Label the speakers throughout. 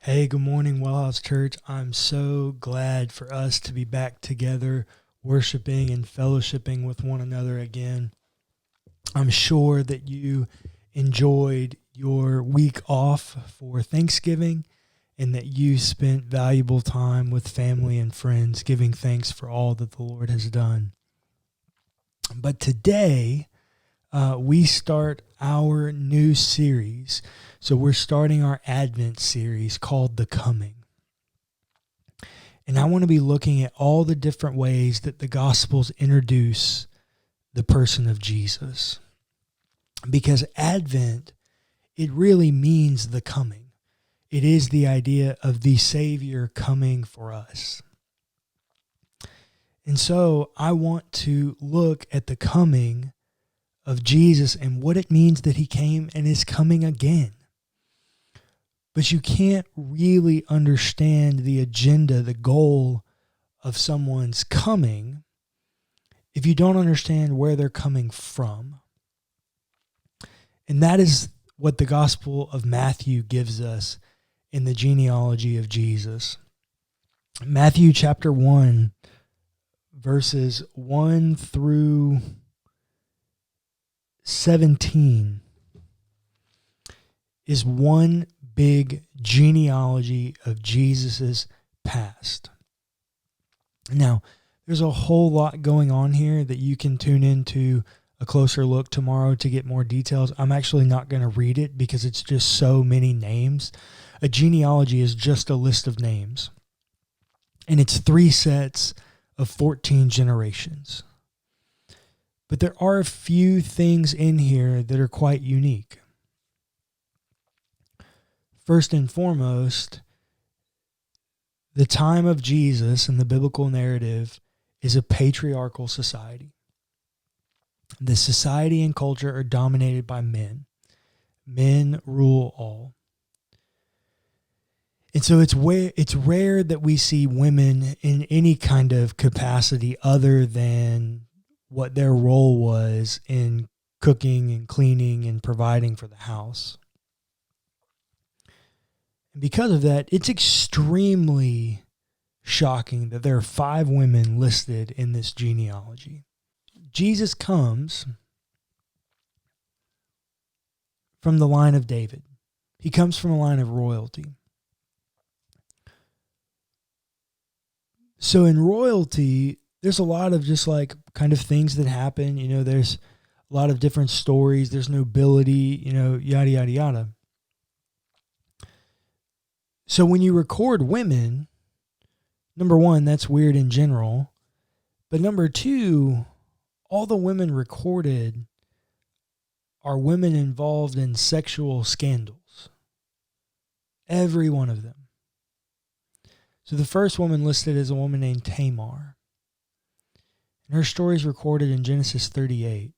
Speaker 1: Hey, good morning, WellHouse Church. I'm so glad for us to be back together, worshiping and fellowshipping with one another again. I'm sure that you enjoyed your week off for Thanksgiving and that you spent valuable time with family and friends giving thanks for all that the Lord has done. But today, we start our new series. So we're starting our Advent series called The Coming. And I want to be looking at all the different ways that the Gospels introduce the person of Jesus. Because Advent, it really means the coming. It is the idea of the Savior coming for us. And so I want to look at the coming of Jesus and what it means that he came and is coming again. But you can't really understand the agenda, the goal of someone's coming if you don't understand where they're coming from. And that is what the Gospel of Matthew gives us in the genealogy of Jesus. Matthew chapter 1, verses 1 through 17 is one big genealogy of Jesus's past. Now, there's a whole lot going on here that you can tune into a closer look tomorrow to get more details. I'm actually not going to read it because it's just so many names. A genealogy is just a list of names. And it's 3 sets of 14 generations. But there are a few things in here that are quite unique. First and foremost, the time of Jesus in the biblical narrative is a patriarchal society. The society and culture are dominated by men. Men rule all. And so it's rare that we see women in any kind of capacity other than what their role was in cooking and cleaning and providing for the house. And because of that, it's extremely shocking that there are 5 women listed in this genealogy. Jesus comes from the line of David. He comes from a line of royalty. So in royalty, there's a lot of just like kind of things that happen. You know, there's a lot of different stories. There's nobility, yada, yada, yada. So when you record women, number one, that's weird in general. But number two, all the women recorded are women involved in sexual scandals. Every one of them. So the first woman listed is a woman named Tamar. And her story is recorded in Genesis 38.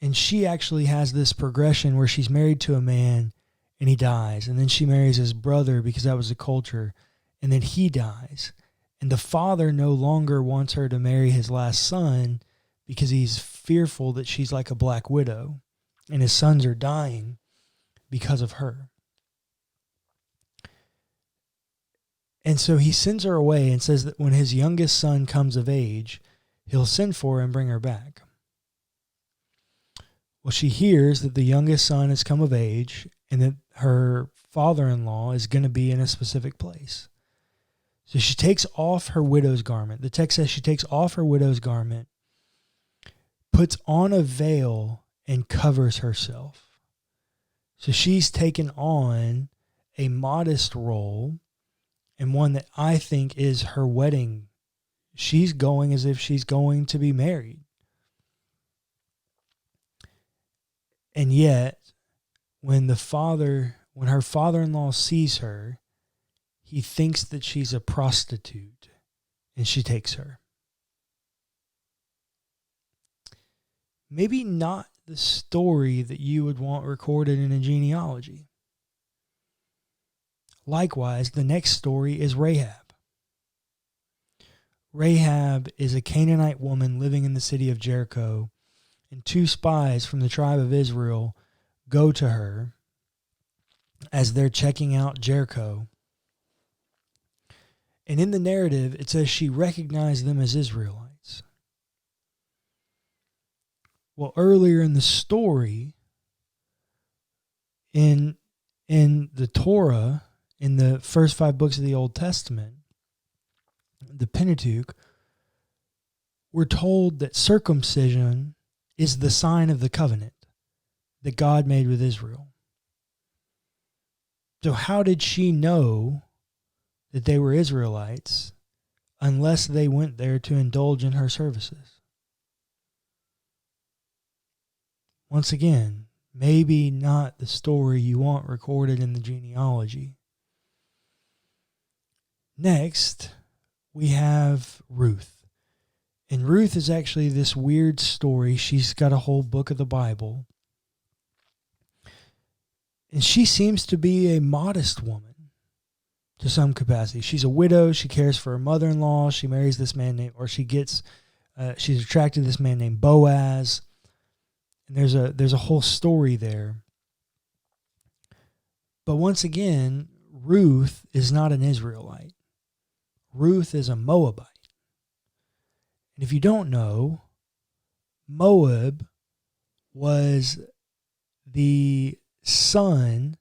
Speaker 1: And she actually has this progression where she's married to a man and he dies. And then she marries his brother because that was the culture. And then he dies. And the father no longer wants her to marry his last son because he's fearful that she's like a black widow. And his sons are dying because of her. And so he sends her away and says that when his youngest son comes of age, he'll send for her and bring her back. Well, she hears that the youngest son has come of age and that her father-in-law is going to be in a specific place. So she takes off her widow's garment. The text says she takes off her widow's garment, puts on a veil, and covers herself. So she's taken on a modest role, and one that I think is her wedding. She's going as if she's going to be married. And yet, when her father-in-law sees her, he thinks that she's a prostitute, and she takes her. Maybe not the story that you would want recorded in a genealogy. Likewise, the next story is Rahab. Rahab is a Canaanite woman living in the city of Jericho, and 2 spies from the tribe of Israel go to her as they're checking out Jericho. And in the narrative, it says she recognized them as Israelites. Well, earlier in the story, in the Torah, in the first 5 books of the Old Testament, the Pentateuch, we're told that circumcision is the sign of the covenant that God made with Israel. So how did she know that they were Israelites unless they went there to indulge in her services? Once again, maybe not the story you want recorded in the genealogy. Next, we have Ruth. And Ruth is actually this weird story. She's got a whole book of the Bible. And she seems to be a modest woman to some capacity. She's a widow. She cares for her mother-in-law. She marries this man named, or she's attracted to this man named Boaz. And there's a whole story there. But once again, Ruth is not an Israelite. Ruth is a Moabite. And if you don't know, Moab was the son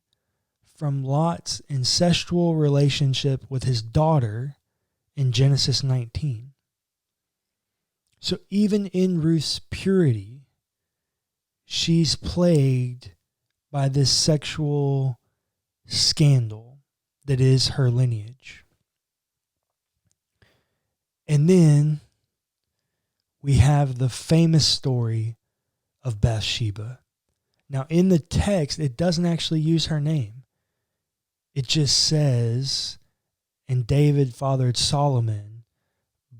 Speaker 1: from Lot's incestual relationship with his daughter in Genesis 19. So even in Ruth's purity, she's plagued by this sexual scandal that is her lineage. And then we have the famous story of Bathsheba. Now, in the text, it doesn't actually use her name. It just says, and David fathered Solomon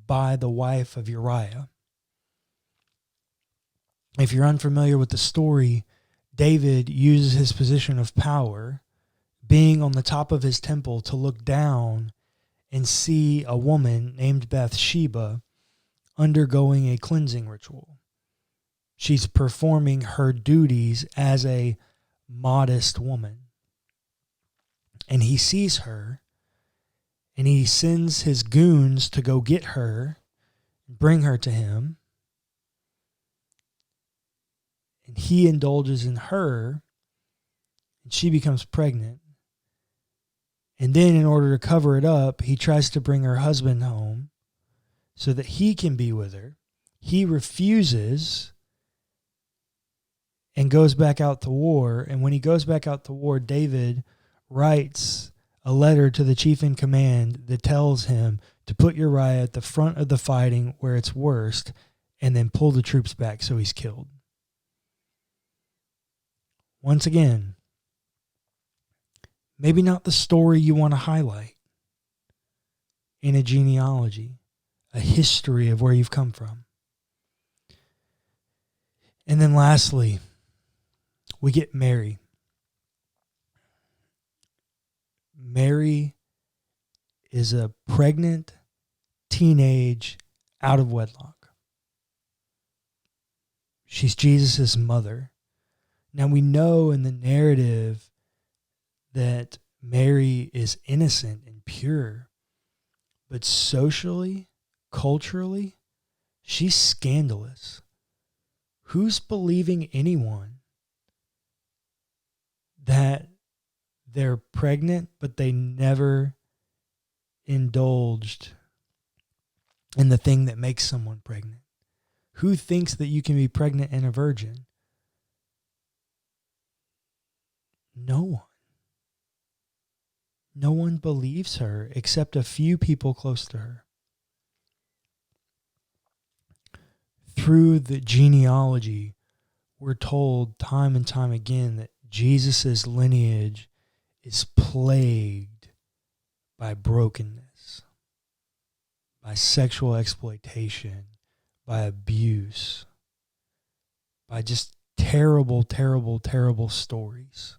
Speaker 1: by the wife of Uriah. If you're unfamiliar with the story, David uses his position of power, being on the top of his temple, to look down and see a woman named Bathsheba undergoing a cleansing ritual. She's performing her duties as a modest woman. And he sees her, and he sends his goons to go get her, bring her to him. And he indulges in her, and she becomes pregnant. And then in order to cover it up, he tries to bring her husband home so that he can be with her. He refuses and goes back out to war. And when he goes back out to war, David writes a letter to the chief in command that tells him to put Uriah at the front of the fighting where it's worst and then pull the troops back so he's killed. Once again, maybe not the story you want to highlight in a genealogy, a history of where you've come from. And then lastly, we get Mary. Mary is a pregnant teenage out of wedlock. She's Jesus' mother. Now we know in the narrative that Mary is innocent and pure, but socially, culturally, she's scandalous. Who's believing anyone that they're pregnant, but they never indulged in the thing that makes someone pregnant? Who thinks that you can be pregnant and a virgin? No one. No one believes her except a few people close to her. Through the genealogy, we're told time and time again that Jesus' lineage is plagued by brokenness, by sexual exploitation, by abuse, by just terrible, terrible, terrible stories.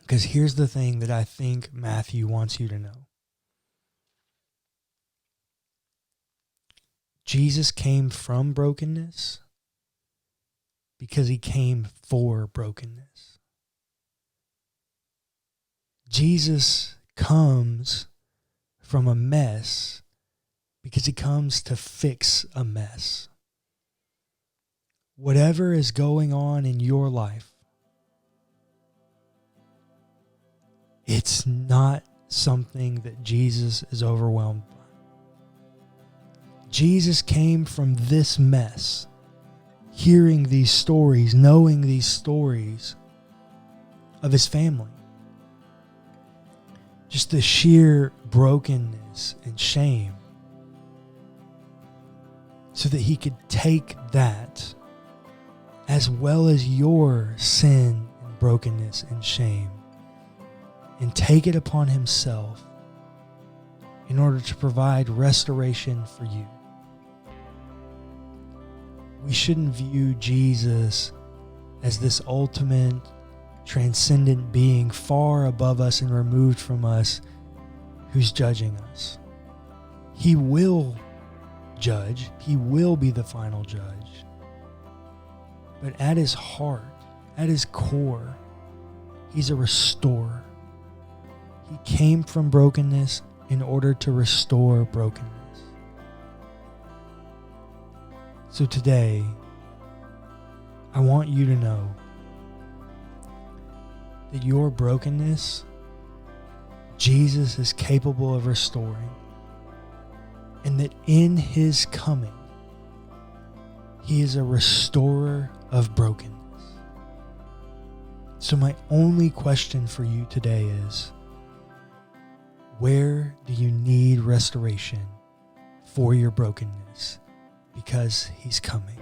Speaker 1: Because here's the thing that I think Matthew wants you to know. Jesus came from brokenness because he came for brokenness. Jesus comes from a mess because he comes to fix a mess. Whatever is going on in your life, it's not something that Jesus is overwhelmed by. Jesus came from this mess, hearing these stories, knowing these stories of his family. Just the sheer brokenness and shame, so that he could take that as well as your sin and brokenness and shame and take it upon himself in order to provide restoration for you. We shouldn't view Jesus as this ultimate, transcendent being far above us and removed from us who's judging us. He will judge. He will be the final judge. But at his heart, at his core, he's a restorer. He came from brokenness in order to restore brokenness. So today, I want you to know that your brokenness, Jesus is capable of restoring, and that in his coming, he is a restorer of brokenness. So my only question for you today is, where do you need restoration for your brokenness? Because he's coming.